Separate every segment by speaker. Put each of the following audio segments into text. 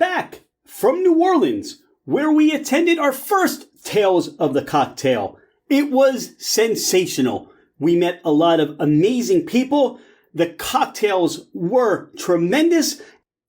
Speaker 1: back from New Orleans, where we attended our first Tales of the Cocktail. It was sensational. We met a lot of amazing people. The cocktails were tremendous.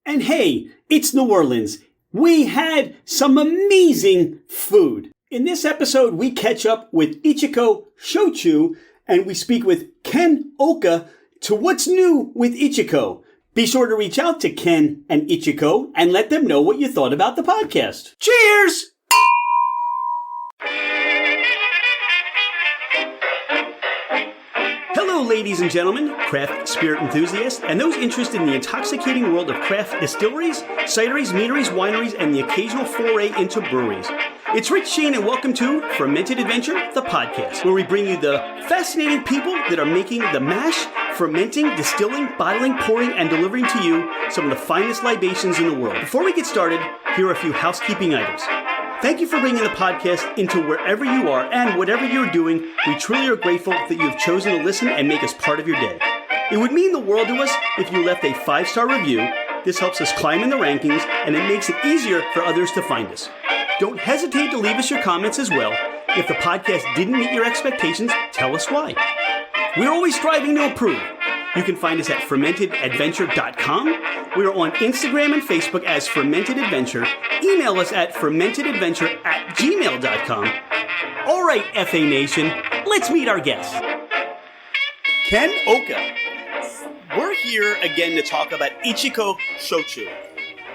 Speaker 1: And hey, it's New Orleans. We had some amazing food. In this episode, we catch up with Ichiko Shochu, and we speak with Ken Oka to what's new with Ichiko. Be sure to reach out to Ken and Ichiko and let them know what you thought about the podcast. Cheers! Hello, ladies and gentlemen, craft spirit enthusiasts, and those interested in the intoxicating world of craft distilleries, cideries, meaderies, wineries, and the occasional foray into breweries. It's Rich Shane, and welcome to Fermented Adventure The Podcast, where we bring you the fascinating people that are making the mash, fermenting, distilling, bottling, pouring, and delivering to you some of the finest libations in the world. Before we get started, here are a few housekeeping items. Thank you for bringing the podcast into wherever you are and whatever you're doing. We truly are grateful that you have chosen to listen and make us part of your day. It would mean the world to us if you left a 5-star review. This helps us climb in the rankings, and it makes it easier for others to find us. Don't hesitate to leave us your comments as well. If the podcast didn't meet your expectations, tell us why. We're always striving to improve. You can find us at fermentedadventure.com. We are on Instagram and Facebook as Fermented Adventure. Email us at fermentedadventure@gmail.com. All right, FA Nation, let's meet our guests. Ken Oka. We're here again to talk about Ichiko Shochu.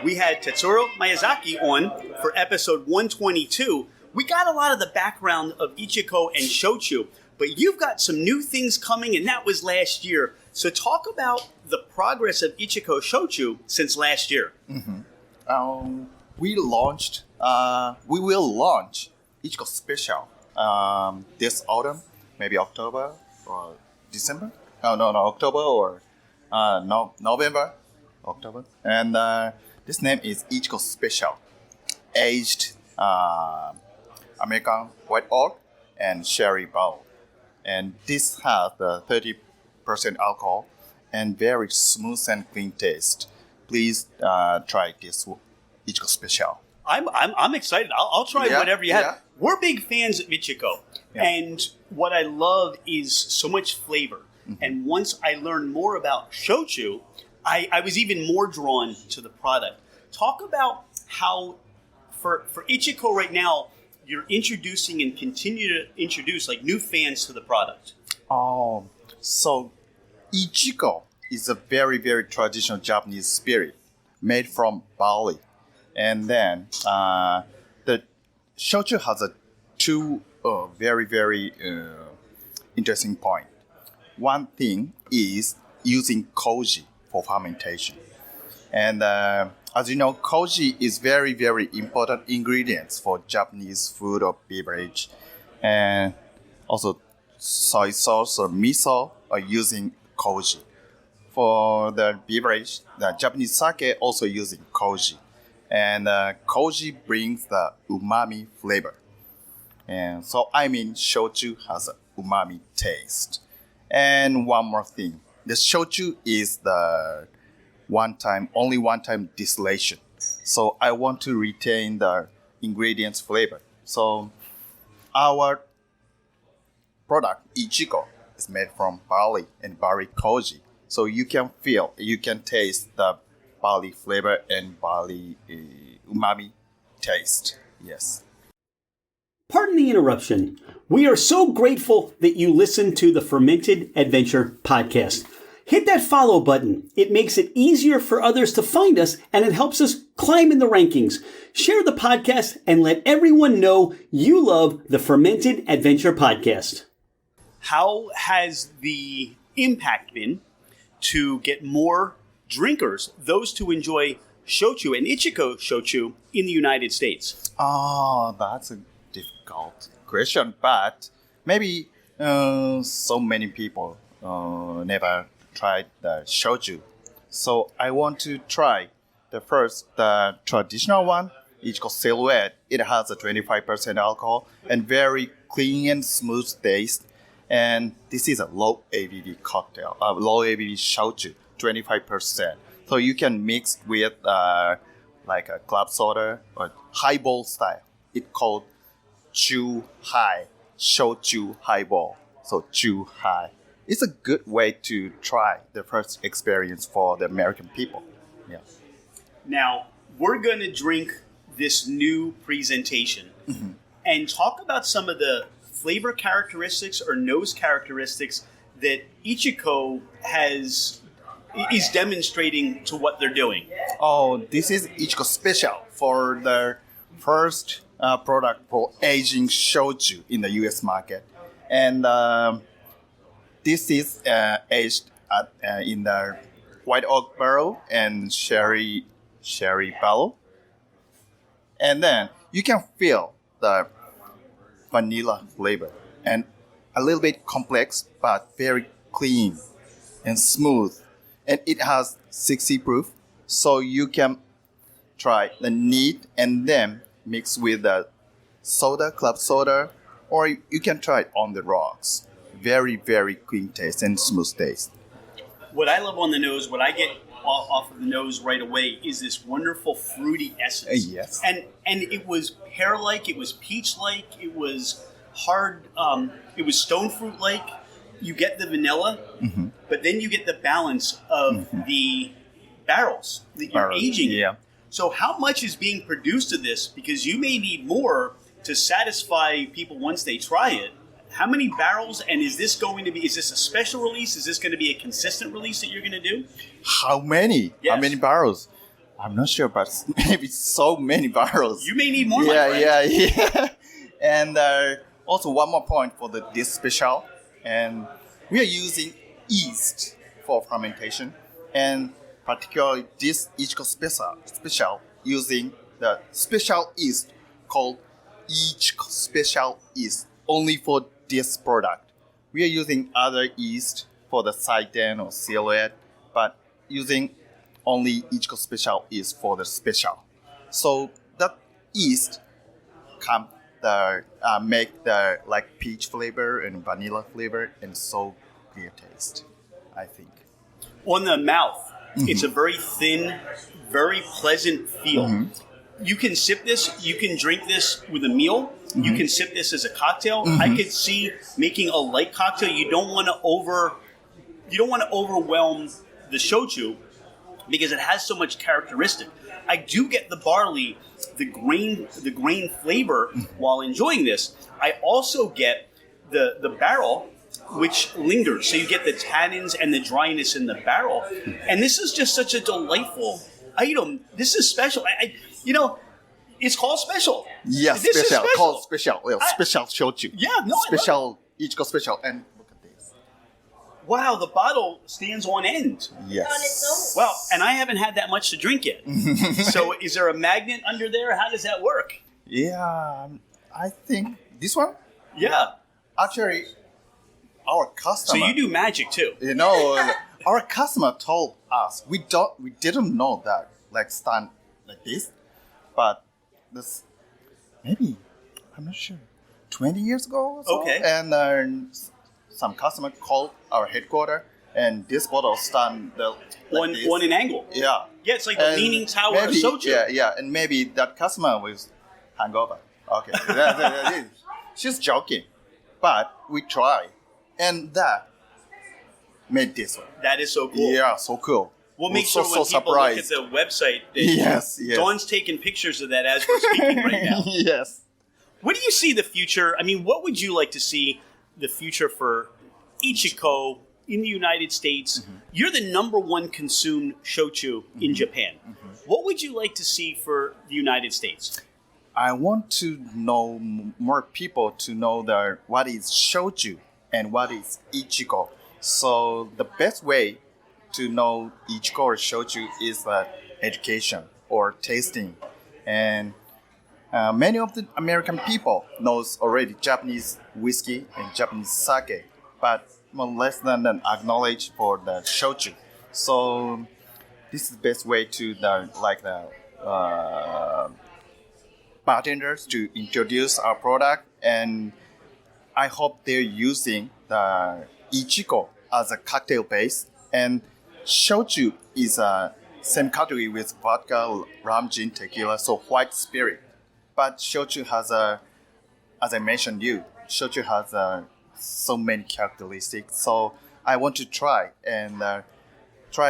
Speaker 1: We had Tetsuro Miyazaki on for episode 122. We got a lot of the background of Ichiko and Shochu, but you've got some new things coming, and that was last year. So talk about the progress of Ichiko Shochu since last year.
Speaker 2: Mm-hmm. We will launch Ichiko Special this autumn, maybe October or December. October or November, October. And this name is Ichiko Special, aged American white oak and sherry barrel. And this has the 30% alcohol and very smooth and clean taste. Please try this Ichiko Special.
Speaker 1: I'm excited. I'll try whatever you have. Yeah. We're big fans of Ichiko, and what I love is so much flavor. Mm-hmm. And once I learned more about Shochu, I was even more drawn to the product. Talk about how, for Ichiko right now, you're introducing and continue to introduce like new fans to the product.
Speaker 2: Oh, so iichiko is a very, very traditional Japanese spirit made from barley. And then the shochu has two very, very interesting points. One thing is using koji for fermentation. And as you know, koji is very, very important ingredients for Japanese food or beverage. And also soy sauce or miso are using koji. For the beverage, the Japanese sake also using koji. And koji brings the umami flavor. And so, shochu has an umami taste. And one more thing, the shochu is the only one-time distillation. So I want to retain the ingredients flavor. So our product, iichiko, is made from barley and barley koji. So you can taste the barley flavor and barley umami taste. Yes.
Speaker 1: Pardon the interruption. We are so grateful that you listen to the Fermented Adventure Podcast. Hit that follow button. It makes it easier for others to find us, and it helps us climb in the rankings. Share the podcast and let everyone know you love the Fermented Adventure Podcast. How has the impact been to get more drinkers, those to enjoy shochu and ichiko shochu in the United States?
Speaker 2: Oh, that's a difficult question, but maybe so many people never tried the shochu. So I want to try the traditional one, Ichiko Silhouette. It has a 25% alcohol and very clean and smooth taste. And this is a low ABV cocktail, low ABV shochu, 25%. So you can mix with like a club soda or highball style. It's called Chu Hai, Shochu highball. So Chu Hai. It's a good way to try the first experience for the American people. Yeah.
Speaker 1: Now, we're going to drink this new presentation and talk about some of the flavor characteristics or nose characteristics that iichiko is demonstrating to what they're doing.
Speaker 2: Oh, this is iichiko special for the first product for aging shochu in the U.S. market. And this is aged in the white oak barrel and sherry barrel. And then you can feel the vanilla flavor and a little bit complex but very clean and smooth. And it has 60 proof, so you can try the neat and then mix with the soda, club soda, or you can try it on the rocks. Very, very clean taste and smooth taste.
Speaker 1: What I love on the nose, what I get off of the nose right away is this wonderful fruity essence.
Speaker 2: Yes.
Speaker 1: And it was pear-like, it was peach-like, it was hard, it was stone fruit-like. You get the vanilla, but then you get the balance of the barrels that you're aging in.
Speaker 2: Yeah.
Speaker 1: So how much is being produced of this? Because you may need more to satisfy people once they try it. How many barrels, and is this a special release? Is this going to be a consistent release that you're going to do?
Speaker 2: How many?
Speaker 1: Yes.
Speaker 2: How many barrels? I'm not sure, but maybe so many barrels.
Speaker 1: You may need more, my friend.
Speaker 2: Yeah. And also one more point for this special. And we are using yeast for fermentation. And particularly this iichiko special using the special yeast called iichiko special yeast only for this product. We are using other yeast for the Cidery or silhouette, but using only iichiko special yeast for the special. So that yeast make the like peach flavor and vanilla flavor and so clear taste, I think.
Speaker 1: On the mouth, it's a very thin, very pleasant feel. You can sip this, you can drink this with a meal, you can sip this as a cocktail. I could see making a light cocktail. You don't want to overwhelm the shochu because it has so much characteristic. I do get the barley, the grain flavor while enjoying this. I also get the barrel, which lingers. So you get the tannins and the dryness in the barrel. And this is just such a delightful item. This is special. It's called special.
Speaker 2: Yes,
Speaker 1: this
Speaker 2: special.
Speaker 1: Is special.
Speaker 2: Called special. Well, special shochu.
Speaker 1: Yeah, no,
Speaker 2: special iichiko special. And look at this.
Speaker 1: Wow, the bottle stands on end.
Speaker 2: Yes.
Speaker 3: On its
Speaker 1: Well, and I haven't had that much to drink yet. So is there a magnet under there? How does that work?
Speaker 2: Yeah, I think this one.
Speaker 1: Yeah.
Speaker 2: Actually, our
Speaker 1: So
Speaker 2: customer.
Speaker 1: you do magic too.
Speaker 2: Our customer told us we didn't know that like stand like this, but this maybe I'm not sure 20 years ago or so.
Speaker 1: Okay.
Speaker 2: And some customer called our headquarters and this bottle stand
Speaker 1: On an angle.
Speaker 2: Yeah.
Speaker 1: Yeah, it's like the
Speaker 2: And
Speaker 1: leaning tower
Speaker 2: maybe,
Speaker 1: of Shochu.
Speaker 2: Yeah, and maybe that customer was hungover. Okay. She's joking. But we tried. And that made this one.
Speaker 1: That is so cool.
Speaker 2: Yeah, so cool.
Speaker 1: We'll make
Speaker 2: so,
Speaker 1: sure when
Speaker 2: so
Speaker 1: people
Speaker 2: surprised.
Speaker 1: look at the website that
Speaker 2: Yes.
Speaker 1: Dawn's taking pictures of that as we're speaking right now.
Speaker 2: Yes.
Speaker 1: What do you see the future? I mean, what would you like to see the future for iichiko in the United States? You're the number one consumed shochu in Japan. What would you like to see for the United States?
Speaker 2: I want to know more people to know what is shochu and what is iichiko. So the best way to know iichiko or shochu is education or tasting. And many of the American people knows already Japanese whiskey and Japanese sake, but less than acknowledge for the shochu. So this is the best way to bartenders to introduce our product, and I hope they're using the iichiko as a cocktail base, and shochu is same category with vodka, rum, gin, tequila, so white spirit. But shochu has as I mentioned shochu has so many characteristics. So I want to try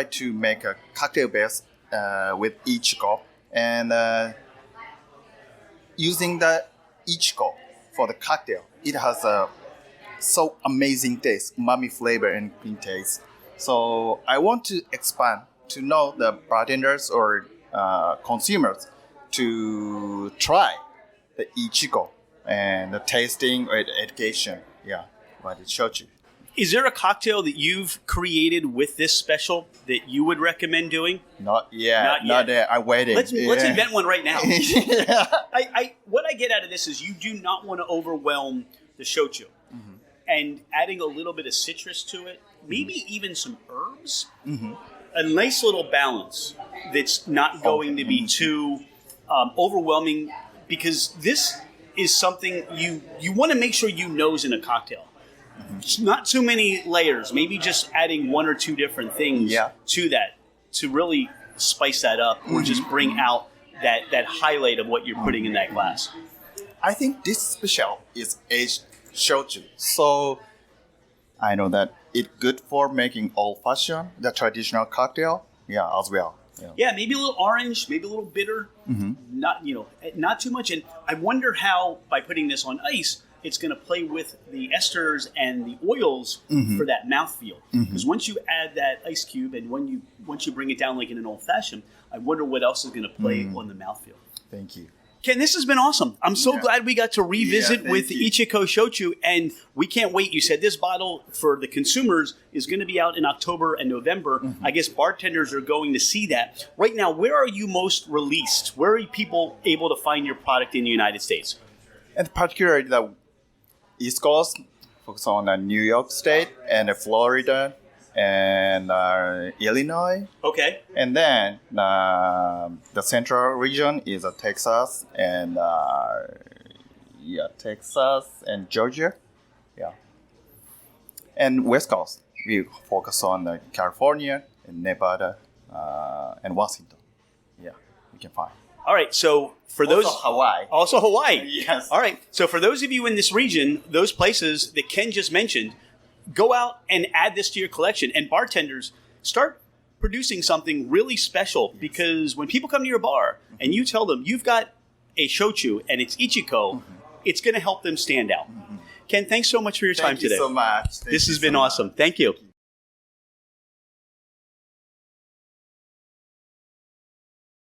Speaker 2: to make a cocktail base with iichiko and using the iichiko for the cocktail. It has a so amazing taste, umami flavor and clean taste. So I want to expand to know the bartenders or consumers to try the iichiko and the tasting or the education. Yeah, what it shochu.
Speaker 1: Is there a cocktail that you've created with this special that you would recommend doing?
Speaker 2: Not yet. I'm waiting.
Speaker 1: Let's invent one right now.
Speaker 2: Yeah.
Speaker 1: What I get out of this is you do not want to overwhelm the shochu. Mm-hmm. And adding a little bit of citrus to it, maybe even some herbs. Mm-hmm. A nice little balance that's not going to be too overwhelming, because this is something you want to make sure you nose in a cocktail. Mm-hmm. Not too many layers, maybe just adding one or two different things to that to really spice that up or just bring out that highlight of what you're putting in that glass.
Speaker 2: I think this special is aged shochu. So I know that it's good for making old-fashioned, the traditional cocktail, as well.
Speaker 1: Yeah, maybe a little orange, maybe a little bitter, not too much. And I wonder how, by putting this on ice, it's going to play with the esters and the oils for that mouthfeel. Because once you add that ice cube and once you bring it down like in an old-fashioned, I wonder what else is going to play on the mouthfeel.
Speaker 2: Thank you.
Speaker 1: Ken, this has been awesome. I'm so glad we got to revisit with Ichiko Shochu, and we can't wait. You said this bottle for the consumers is going to be out in October and November. Mm-hmm. I guess bartenders are going to see that. Right now, where are you most released? Where are people able to find your product in the United States?
Speaker 2: And particularly the East Coast, focus on New York State and Florida and Illinois. Okay. And then the central region is Texas and Texas and Georgia. Yeah. And West Coast, we focus on California and Nevada and Washington. Yeah, you can find.
Speaker 1: All right, so for those... Also Hawaii.
Speaker 2: Yes.
Speaker 1: All right, so for those of you in this region, those places that Ken just mentioned, go out and add this to your collection. And bartenders, start producing something really special, because when people come to your bar and you tell them you've got a shochu and it's ichiko, it's going to help them stand out. Ken, thanks so much for your time today.
Speaker 2: Thank you so much.
Speaker 1: This has been awesome. Thank you.